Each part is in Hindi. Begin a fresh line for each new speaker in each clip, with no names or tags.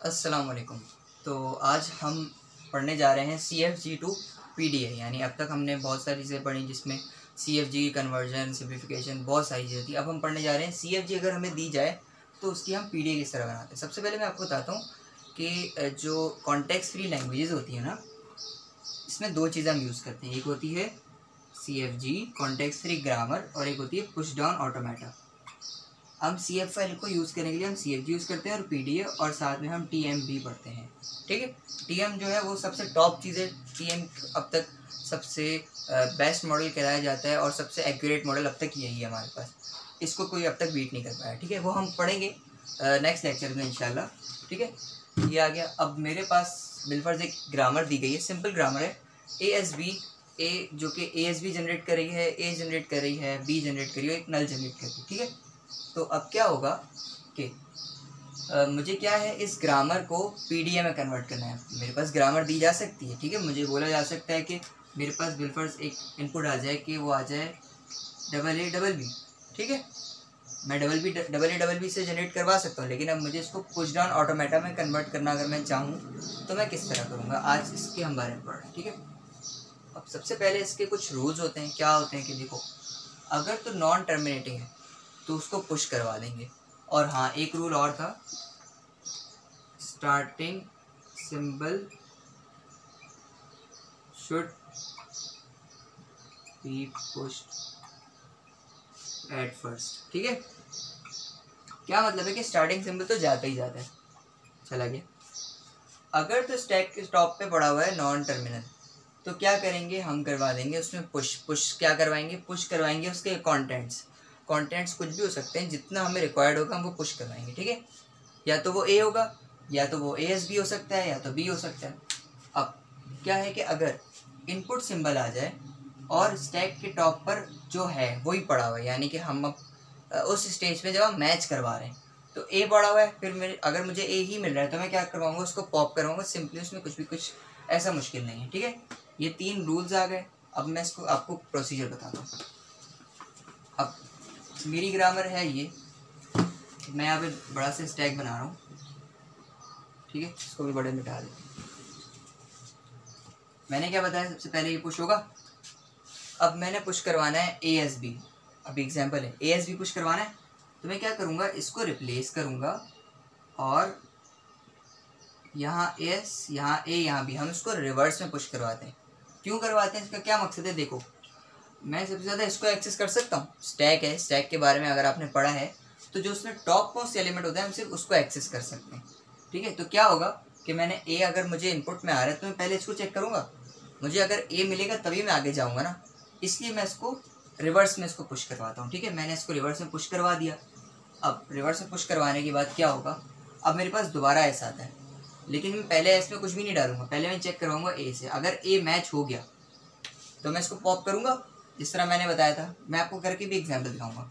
अस्सलाम वालेकुम। तो आज हम पढ़ने जा रहे हैं CFG टू PDA। यानी अब तक हमने बहुत सारी चीज़ें पढ़ी जिसमें CFG कन्वर्जन सिम्प्लिफिकेशन बहुत सारी चीज़ें थी। अब हम पढ़ने जा रहे हैं CFG अगर हमें दी जाए तो उसकी हम PDA किस तरह बनाते हैं। सबसे पहले मैं आपको बताता हूँ कि जो कॉन्टेक्स्ट फ्री लैंग्वेजेस होती है ना, इसमें दो चीज़ें हम यूज़ करते हैं। एक होती है CFG कॉन्टेक्स्ट फ्री ग्रामर और एक होती है पुश डाउन ऑटोमेटा। हम CF फाइल को यूज़ करने के लिए हम CFG यूज़ करते हैं और PDA, और साथ में हम TM भी पढ़ते हैं। ठीक है, TM जो है वो सबसे टॉप चीज़ है। TM अब तक सबसे बेस्ट मॉडल कहलाया जाता है और सबसे एक्यूरेट मॉडल अब तक यही है हमारे पास। इसको कोई अब तक बीट नहीं कर पाया। ठीक है, वो हम पढ़ेंगे नेक्स्ट लेक्चर में इंशाल्लाह। ठीक है, ये आ गया। अब मेरे पास बिलफर्ज एक ग्रामर दी गई है, सिंपल ग्रामर है। ए जो कि ASB जनरेट कर रही है, A जनरेट कर रही है, B जनरेट कर रही है, एक नल जनरेट कर रही है। ठीक है, तो अब क्या होगा कि मुझे क्या है, इस ग्रामर को PDA में कन्वर्ट करना है। मेरे पास ग्रामर दी जा सकती है। ठीक है, मुझे बोला जा सकता है कि मेरे पास बिलफर्ज एक इनपुट आ जाए कि वो आ जाए AA BB। ठीक है, मैं AA BB से जनरेट करवा सकता हूँ, लेकिन अब मुझे इसको पुश डाउन ऑटोमेटा में कन्वर्ट करना अगर मैं चाहूँ तो मैं किस तरह करूँगा, आज इसके हम बारे में पढ़ रहे हैं। ठीक है, अब सबसे पहले इसके कुछ रूल्स होते हैं। क्या होते हैं कि देखो, अगर तो नॉन टर्मिनेटिंग है तो उसको पुश करवा देंगे। और हाँ, एक रूल और था, starting symbol should be pushed at first. ठीक है, क्या मतलब है कि स्टार्टिंग सिंबल तो जाता ही जाता है, चला गया। अगर तो स्टैक के टॉप पे पड़ा हुआ है नॉन टर्मिनल, तो क्या करेंगे, हम करवा देंगे उसमें पुश क्या करवाएंगे, पुश करवाएंगे उसके कंटेंट्स कुछ भी हो सकते हैं, जितना हमें रिक्वायर्ड होगा हम वो पुश करवाएंगे। ठीक है, या तो वो A होगा, या तो वो ASB हो सकता है, या तो B हो सकता है। अब क्या है कि अगर इनपुट सिंबल आ जाए और स्टैक के टॉप पर जो है वही पड़ा हुआ है, यानी कि हम अब उस स्टेज पे जब हम मैच करवा रहे हैं तो A पड़ा हुआ है, फिर मेरे अगर मुझे A ही मिल रहा है तो मैं क्या करवाऊंगा, उसको पॉप करवाऊंगा सिंपली। उसमें कुछ ऐसा मुश्किल नहीं है। ठीक है, ये 3 रूल्स आ गए। अब मैं इसको आपको प्रोसीजर बताता हूँ। अब मेरी ग्रामर है ये, मैं यहाँ पे बड़ा से स्टैक बना रहा हूँ। ठीक है, इसको भी बड़े मिटा देते हैं। मैंने क्या बताया, सबसे पहले ये पुश होगा। अब मैंने पुश करवाना है ASB। अभी एग्जांपल है ASB पुश करवाना है, तो मैं क्या करूँगा, इसको रिप्लेस करूँगा और यहाँ S, यहाँ A, यहाँ B, हम इसको रिवर्स में पुश करवाते हैं। क्यों करवाते हैं, इसका क्या मकसद है, देखो मैं सबसे ज़्यादा इसको एक्सेस कर सकता हूँ। स्टैक है, स्टैक के बारे में अगर आपने पढ़ा है तो जो उसमें टॉप मोस्ट एलिमेंट होता है हम सिर्फ उसको एक्सेस कर सकते हैं। ठीक है, तो क्या होगा कि मैंने A अगर मुझे इनपुट में आ रहा है तो मैं पहले इसको चेक करूँगा। मुझे अगर A मिलेगा तभी मैं आगे जाऊँगा ना, इसलिए मैं इसको रिवर्स में इसको पुश करवाता हूँ। ठीक है, मैंने इसको रिवर्स में पुश करवा दिया। अब रिवर्स में पुश करवाने के बाद क्या होगा, अब मेरे पास दोबारा S आता है, लेकिन मैं पहले S में कुछ भी नहीं डालूंगा, पहले मैं चेक करवाऊंगा A से। अगर A मैच हो गया तो मैं इसको पॉप करूँगा जिस तरह मैंने बताया था। मैं आपको करके भी एग्जाम्पल दिखाऊंगा।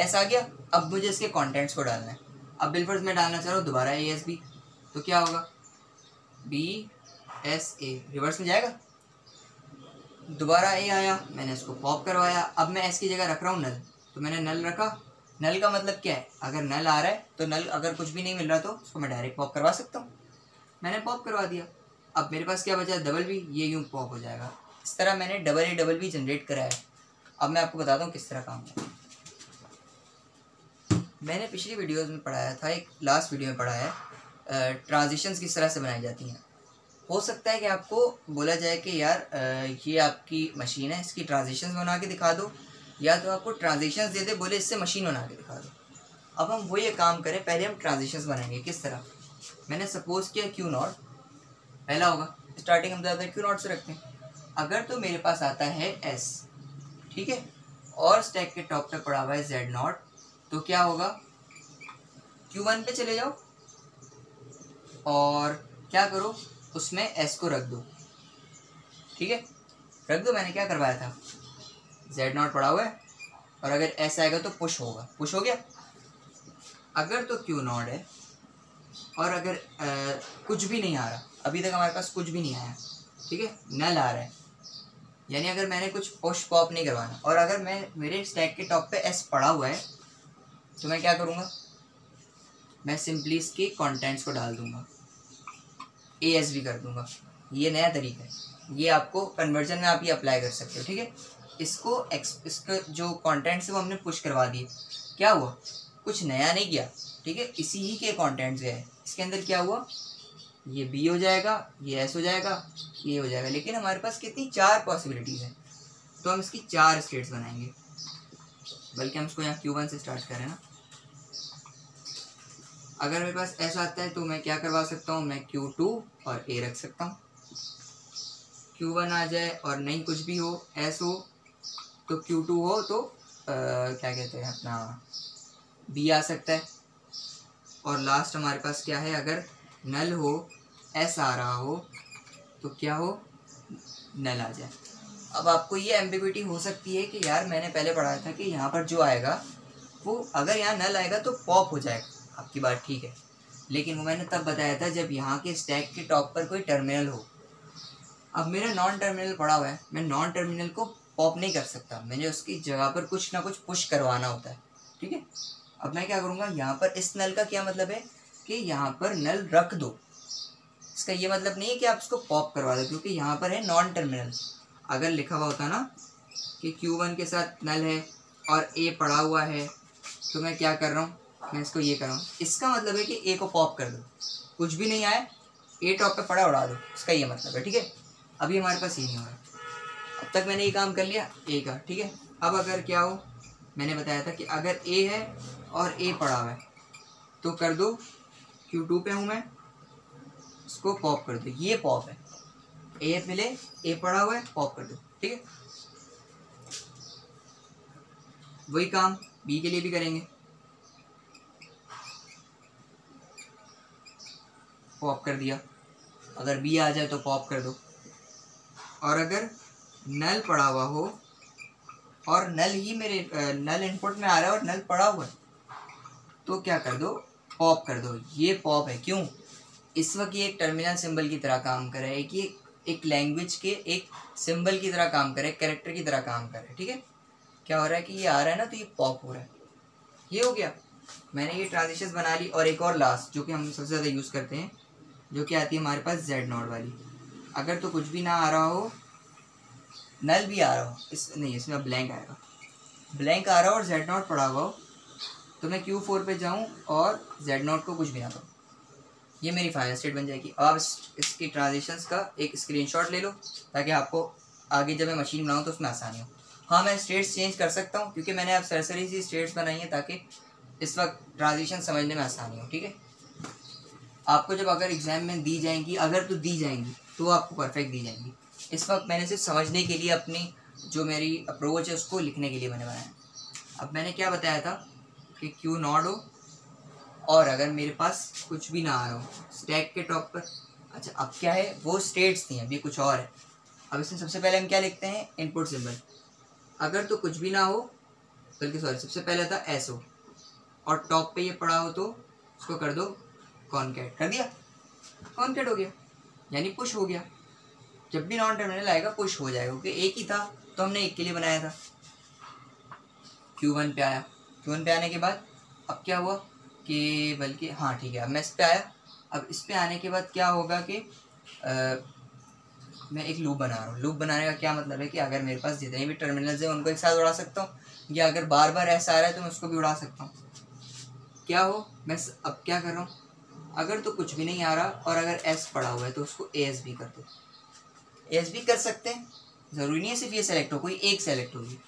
S आ गया, अब मुझे इसके कंटेंट्स को डालना है। अब बिलफर्ज मैं डालना चाह रहा हूँ दोबारा ASB, तो क्या होगा, BSA रिवर्स में जाएगा। दोबारा A आया, मैंने इसको पॉप करवाया। अब मैं S की जगह रख रहा हूँ नल, तो मैंने नल रखा। नल का मतलब क्या है, अगर नल आ रहा है तो नल, अगर कुछ भी नहीं मिल रहा तो उसको मैं डायरेक्ट पॉप करवा सकता हूँ। मैंने पॉप करवा दिया। अब मेरे पास क्या बचा, BB, ये यूँ पॉप हो जाएगा। इस तरह मैंने AA BB जनरेट करा है। अब मैं आपको बताता हूँ किस तरह काम है। मैंने पिछली वीडियोस में पढ़ाया था, एक लास्ट वीडियो में पढ़ाया ट्रांजिशंस किस तरह से बनाई जाती हैं। हो सकता है कि आपको बोला जाए कि यार ये आपकी मशीन है, इसकी ट्रांजिशंस बना के दिखा दो, या तो आपको ट्रांजिशंस दे दे, बोले इससे मशीन बना के दिखा दो। अब हम वही काम करें, पहले हम ट्रांजिशंस बनाएंगे। किस तरह, मैंने सपोज किया Q0 पहला होगा, स्टार्टिंग हम ज़्यादा Q0 से रखते हैं। अगर तो मेरे पास आता है S, ठीक है, और स्टैक के टॉप पे पड़ा हुआ है Z0, तो क्या होगा, Q1 पे चले जाओ और क्या करो, उसमें S को रख दो। ठीक है, रख दो। मैंने क्या करवाया था, Z0 पड़ा हुआ है और अगर S आएगा तो पुश होगा, पुश हो गया। अगर तो Q0 है और अगर कुछ भी नहीं आ रहा, अभी तक हमारे पास कुछ भी नहीं आया, ठीक है, नल आ रहा है, यानी अगर मैंने कुछ पुश पॉप नहीं करवाना, और अगर मैं मेरे स्टैक के टॉप पे S पड़ा हुआ है तो मैं क्या करूँगा, मैं सिंपली इसके कंटेंट्स को डाल दूंगा, ASV कर दूंगा। ये नया तरीका है, ये आपको कन्वर्जन में आप ये अप्लाई कर सकते हो, ठीक है। इसका जो कंटेंट्स है वो हमने पुश करवा दिए। क्या हुआ, कुछ नया नहीं किया, ठीक है, इसी ही के कंटेंट्स गए। इसके अंदर क्या हुआ, ये B हो जाएगा, ये S हो जाएगा, ये हो जाएगा। लेकिन हमारे पास कितनी 4 पॉसिबिलिटीज़ हैं, तो हम इसकी 4 स्टेट्स बनाएंगे। बल्कि हम इसको यहाँ Q1 से स्टार्ट करें ना। अगर मेरे पास ऐसा आता है तो मैं क्या करवा सकता हूँ, मैं Q2 और A रख सकता हूँ। Q1 आ जाए और नहीं कुछ भी हो, S हो तो Q2 हो तो क्या कहते हैं अपना B आ सकता है। और लास्ट हमारे पास क्या है, अगर नल हो, S आ रहा हो तो क्या हो, नल आ जाए। अब आपको ये एम्बिग्विटी हो सकती है कि यार मैंने पहले पढ़ाया था कि यहाँ पर जो आएगा वो अगर यहाँ नल आएगा तो पॉप हो जाएगा, आपकी बात ठीक है। लेकिन वो मैंने तब बताया था जब यहाँ के स्टैक के टॉप पर कोई टर्मिनल हो। अब मेरा नॉन टर्मिनल पड़ा हुआ है, मैं नॉन टर्मिनल को पॉप नहीं कर सकता, मैंने उसकी जगह पर कुछ ना कुछ पुश करवाना होता है, ठीक है। अब मैं क्या करूँगा, यहाँ पर इस नल का क्या मतलब है कि यहाँ पर नल रख दो। इसका ये मतलब नहीं है कि आप इसको पॉप करवा दो, क्योंकि यहाँ पर है नॉन टर्मिनल। अगर लिखा हुआ होता ना कि Q1 के साथ नल है और A पड़ा हुआ है, तो मैं क्या कर रहा हूँ, मैं इसको ये कर रहा हूँ, इसका मतलब है कि A को पॉप कर दो, कुछ भी नहीं आए A टॉप पे पड़ा उड़ा दो, इसका ये मतलब है, ठीक है। अभी हमारे पास ये नहीं हो रहा, अब तक मैंने ये काम कर लिया A का, ठीक है। अब अगर क्या हो, मैंने बताया था कि अगर A है और A पड़ा हुआ है तो कर दो, Q2 पे हूँ मैं, इसको पॉप कर दो, ये पॉप है, A मिले, A पड़ा हुआ है, पॉप कर दो, ठीक है। वही काम B के लिए भी करेंगे, पॉप कर दिया, अगर B आ जाए तो पॉप कर दो। और अगर नल पड़ा हुआ हो और नल ही मेरे नल इनपुट में आ रहा है और नल पड़ा हुआ है तो क्या कर दो, पॉप कर दो। ये पॉप है, क्यों, इस वक्त ये एक टर्मिनल सिंबल की तरह काम कर रहा है, कि एक लैंग्वेज के एक सिंबल की तरह काम करे, कैरेक्टर की तरह काम करे, ठीक है। क्या हो रहा है कि ये आ रहा है ना तो ये पॉप हो रहा है, ये हो गया। मैंने ये ट्रांजिशंस बना ली। और एक और लास्ट जो कि हम सबसे ज़्यादा यूज़ करते हैं, जो कि आती है हमारे पास Z0 वाली। अगर तो कुछ भी ना आ रहा हो, नल भी आ रहा हो, इसमें ब्लैंक आएगा, ब्लैंक आ रहा हो और Z0 पड़ा हुआ हो, तो मैं Q4 पे जाऊँ और Z0 को कुछ भी ना करूँ, ये मेरी फाइनल स्टेट बन जाएगी। अब आप इसकी ट्रांजिशंस का एक स्क्रीनशॉट ले लो ताकि आपको आगे जब मैं मशीन बनाऊँ तो उसमें आसानी हो। हाँ, मैं स्टेट्स चेंज कर सकता हूँ क्योंकि मैंने अब सरसरी सी स्टेट्स बनाई हैं ताकि इस वक्त ट्रांजिशन समझने में आसानी हो, ठीक है। आपको जब अगर एग्जाम में दी जाएंगी, अगर तो दी जाएंगी तो आपको परफेक्ट दी जाएंगी। इस वक्त मैंने सिर्फ समझने के लिए अपनी जो मेरी अप्रोच है उसको लिखने के लिए मैंने बनाया। अब मैंने क्या बताया था कि Q0 हो और अगर मेरे पास कुछ भी ना आ रहा हो स्टैक के टॉप पर। अच्छा, अब क्या है, वो स्टेट्स थी, अभी कुछ और है। अब इसमें सबसे पहले हम क्या लिखते हैं, इनपुट सिंबल। अगर तो कुछ भी ना हो, बल्कि सॉरी, सबसे पहले था S हो और टॉप पे ये पड़ा हो तो उसको कर दो कॉनकैट। कर दिया, कॉनकैट हो गया, यानी पुश हो गया। जब भी नॉन टर्मिनल आएगा पुश हो जाएगा, क्योंकि एक ही था तो हमने एक के लिए बनाया था। Q1 पे आया, Q1 पे आने के बाद अब क्या हुआ कि बल्कि हाँ ठीक है, अब मैं इस पे आया। अब इस पे आने के बाद क्या होगा कि मैं एक लूप बना रहा हूँ। लूप बनाने का क्या मतलब है कि अगर मेरे पास जितने भी टर्मिनल्स हैं उनको एक साथ उड़ा सकता हूँ, या अगर बार बार ऐसा आ रहा है तो मैं उसको भी उड़ा सकता हूँ। क्या हो, मैं अब क्या कर रहा हूँ, अगर तो कुछ भी नहीं आ रहा और अगर S पड़ा हुआ है तो उसको ASB कर दो। ASB कर सकते हैं, ज़रूरी नहीं है सिर्फ ये सेलेक्ट हो, कोई एक सेलेक्ट होगी।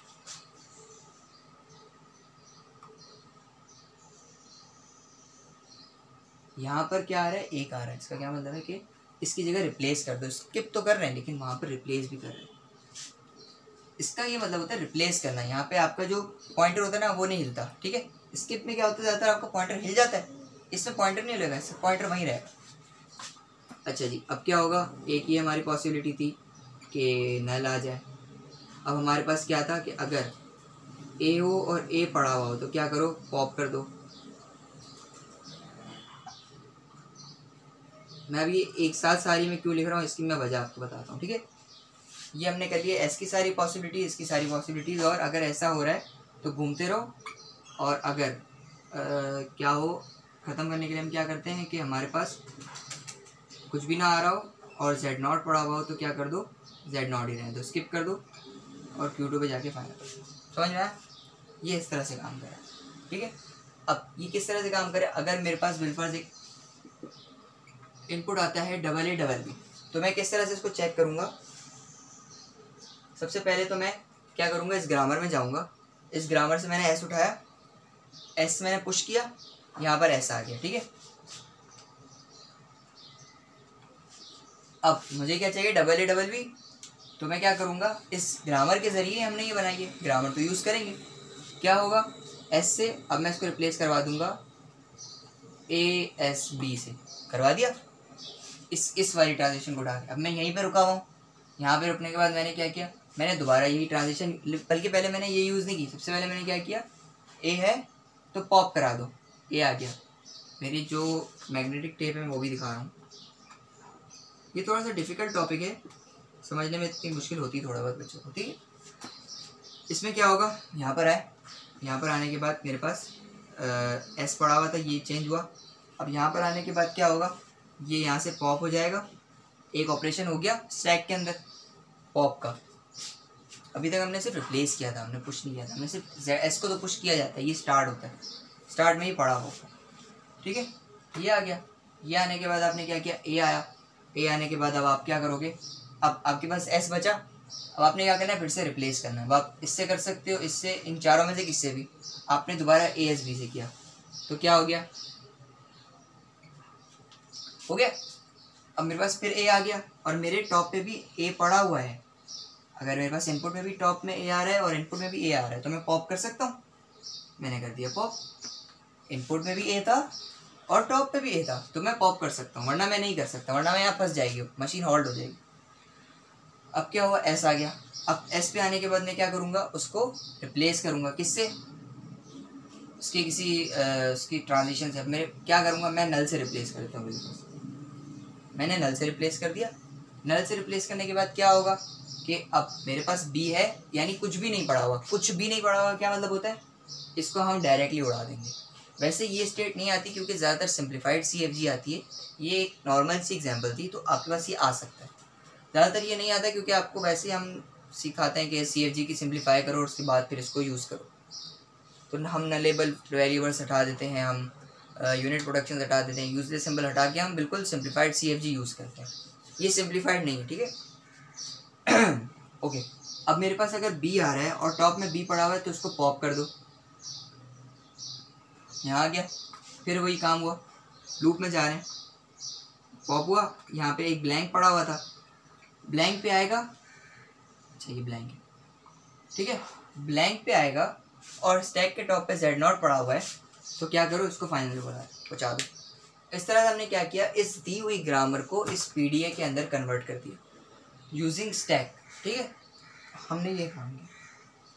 यहाँ पर क्या आ रहा है, एक आ रहा है, इसका क्या मतलब है कि इसकी जगह रिप्लेस कर दो। स्किप तो कर रहे हैं लेकिन वहाँ पर रिप्लेस भी कर रहे हैं, इसका ये मतलब होता है रिप्लेस करना। यहाँ पे आपका जो पॉइंटर होता है ना वो नहीं हिलता, ठीक है। स्किप में क्या होता है, ज़्यादातर आपका पॉइंटर हिल जाता है, इसमें पॉइंटर नहीं हिलेगा, इसमें पॉइंटर वहीं रहेगा। अच्छा जी, अब क्या होगा, एक ही हमारी पॉसिबिलिटी थी कि नल आ जाए। अब हमारे पास क्या था कि अगर A हो और A पड़ा हुआ हो तो क्या करो, पॉप कर दो। मैं अभी एक साथ सारी में क्यों लिख रहा हूँ इसकी मैं वजह आपको बताता हूँ, ठीक है। ये हमने कर लिया S की सारी पॉसिबिलिटी, इसकी सारी पॉसिबिलिटीज़। और अगर ऐसा हो रहा है तो घूमते रहो, और अगर क्या हो ख़त्म करने के लिए हम क्या करते हैं कि हमारे पास कुछ भी ना आ रहा हो और Z0 पड़ा हुआ हो तो क्या कर दो, Z0 ही रहने दो, स्किप कर दो और Q2 पे जाके फाइनल कर दो। समझ में आया? ये इस तरह से काम करे, ठीक है। अब ये किस तरह से काम करे, अगर मेरे पास बिलफर्ज एक इनपुट आता है AA तो मैं किस तरह से इसको चेक करूँगा। सबसे पहले तो मैं क्या करूँगा, इस ग्रामर में जाऊँगा, इस ग्रामर से मैंने S उठाया, S मैंने पुश किया, यहाँ पर S आ गया, ठीक है। अब मुझे क्या चाहिए, AA तो मैं क्या करूँगा, इस ग्रामर के ज़रिए हमने ये बनाई है, ग्रामर तो यूज़ करेंगे। क्या होगा, S से अब मैं इसको रिप्लेस करवा दूँगा ASB से, करवा दिया इस वाली ट्रांजिशन को उठा के। अब मैं यहीं पे रुका हुआ हूँ, यहाँ पे रुकने के बाद मैंने क्या किया, मैंने दोबारा यही ट्रांजिशन, बल्कि पहले मैंने ये यूज़ नहीं की, सबसे पहले मैंने क्या किया, A है तो पॉप करा दो, A आ गया। मेरी जो मैग्नेटिक टेप है वो भी दिखा रहा हूँ। ये थोड़ा सा डिफ़िकल्ट टॉपिक है, समझने में इतनी मुश्किल होती है थोड़ा बहुत बच्चों को, ठीक है। इसमें क्या होगा, यहाँ पर आए, यहाँ पर आने के बाद मेरे पास S पड़ा हुआ था, ये चेंज हुआ। अब यहाँ पर आने के बाद क्या होगा, ये यहाँ से पॉप हो जाएगा, एक ऑपरेशन हो गया स्टैक के अंदर पॉप का। अभी तक हमने सिर्फ रिप्लेस किया था, हमने पुश नहीं किया था, हमने सिर्फ S को तो पुश किया जाता है, ये स्टार्ट होता है, स्टार्ट में ही पड़ा होगा, ठीक है। ये आ गया, ये आने के बाद आपने क्या किया, A आया, A आने के बाद अब आप क्या करोगे, अब आपके पास S बचा, अब आपने क्या करना है, फिर से रिप्लेस करना है। अब आप इससे कर सकते हो, इससे, इन चारों में से किससे भी। आपने दोबारा ASB से किया तो क्या हो गया, हो गया। अब मेरे पास फिर A आ गया और मेरे टॉप पे भी A पड़ा हुआ है। अगर मेरे पास इनपुट में भी टॉप में A आ रहा है और इनपुट में भी A आ रहा है तो मैं पॉप कर सकता हूँ, मैंने कर दिया पॉप। इनपुट में भी A था और टॉप पे भी A था तो मैं पॉप कर सकता हूँ, वरना मैं नहीं कर सकता, वरना मैं यहाँ फंस जाएगी, मशीन होल्ड हो जाएगी। अब क्या हुआ, S आ गया। अब S पे आने के बाद मैं क्या करूँगा, उसको रिप्लेस करूँगा, किससे, उसकी किसी उसकी ट्रांजिशन से। अब मैं क्या करूँगा, मैं नल से रिप्लेस कर देता हूँ। मैंने नल से रिप्लेस कर दिया। नल से रिप्लेस करने के बाद क्या होगा कि अब मेरे पास B है, यानी कुछ भी नहीं पड़ा हुआ, कुछ भी नहीं पड़ा हुआ क्या मतलब होता है, इसको हम डायरेक्टली उड़ा देंगे। वैसे ये स्टेट नहीं आती क्योंकि ज़्यादातर सिंप्लीफाइड CFG आती है, ये एक नॉर्मल सी एग्जांपल थी तो आपके पास ये आ सकता है। ज़्यादातर ये नहीं आता क्योंकि आपको वैसे हम सिखाते हैं कि CFG की सिंप्लीफाई करो और उसके बाद फिर इसको यूज़ करो। तो हम नलेबल वेरिएबल्स हटा देते हैं, हम यूनिट प्रोडक्शन हटा देते हैं, यूजलेस सिंबल हटा के हम बिल्कुल सिंप्लीफाइड CFG यूज़ करते हैं। ये सिंप्लीफाइड नहीं है, ठीक है। ओके, अब मेरे पास अगर B आ रहा है और टॉप में B पड़ा हुआ है तो उसको पॉप कर दो, यहाँ आ गया। फिर वही काम हुआ, लूप में जा रहे हैं, पॉप हुआ, यहाँ पे एक ब्लैंक पड़ा हुआ था, ब्लैंक पे आएगा, अच्छा ये ब्लैंक है, ठीक है, ब्लैंक पे आएगा और स्टैक के टॉप पे Z0 पड़ा हुआ है तो क्या करो, इसको फाइनल पहुँचा दो। इस तरह से हमने क्या किया, इस दी हुई ग्रामर को इस PDA के अंदर कन्वर्ट कर दिया यूजिंग स्टैक, ठीक है। हमने ये काम किया,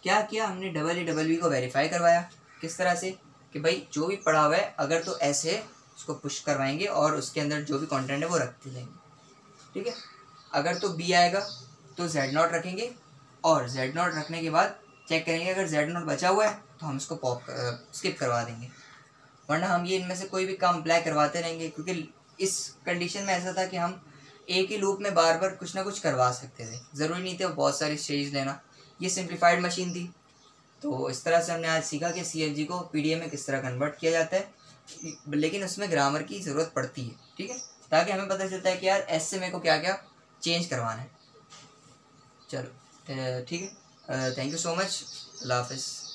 क्या किया, हमने AA को वेरीफाई करवाया। किस तरह से कि भाई जो भी पड़ा हुआ है अगर तो S है उसको पुश करवाएंगे और उसके अंदर जो भी कंटेंट है वो रखते जाएंगे, ठीक है। अगर तो B आएगा तो Z0 रखेंगे और Z0 रखने के बाद चेक करेंगे, अगर Z0 बचा हुआ है तो हम इसको पॉप स्किप करवा देंगे, वरना हम ये इनमें से कोई भी काम अप्लाई करवाते रहेंगे। क्योंकि इस कंडीशन में ऐसा था कि हम एक ही लूप में बार बार कुछ ना कुछ करवा सकते थे, ज़रूरी नहीं थे बहुत सारी स्टेज लेना। ये सिंप्लीफाइड मशीन थी तो इस तरह से हमने आज सीखा कि CFG को PDA में किस तरह कन्वर्ट किया जाता है, लेकिन उसमें ग्रामर की ज़रूरत पड़ती है, ठीक है, ताकि हमें पता चलता है कि यार S से मेरे को क्या क्या चेंज करवाना है। चलो ठीक है, थैंक यू सो मच, अल्लाह हाफ़िज़।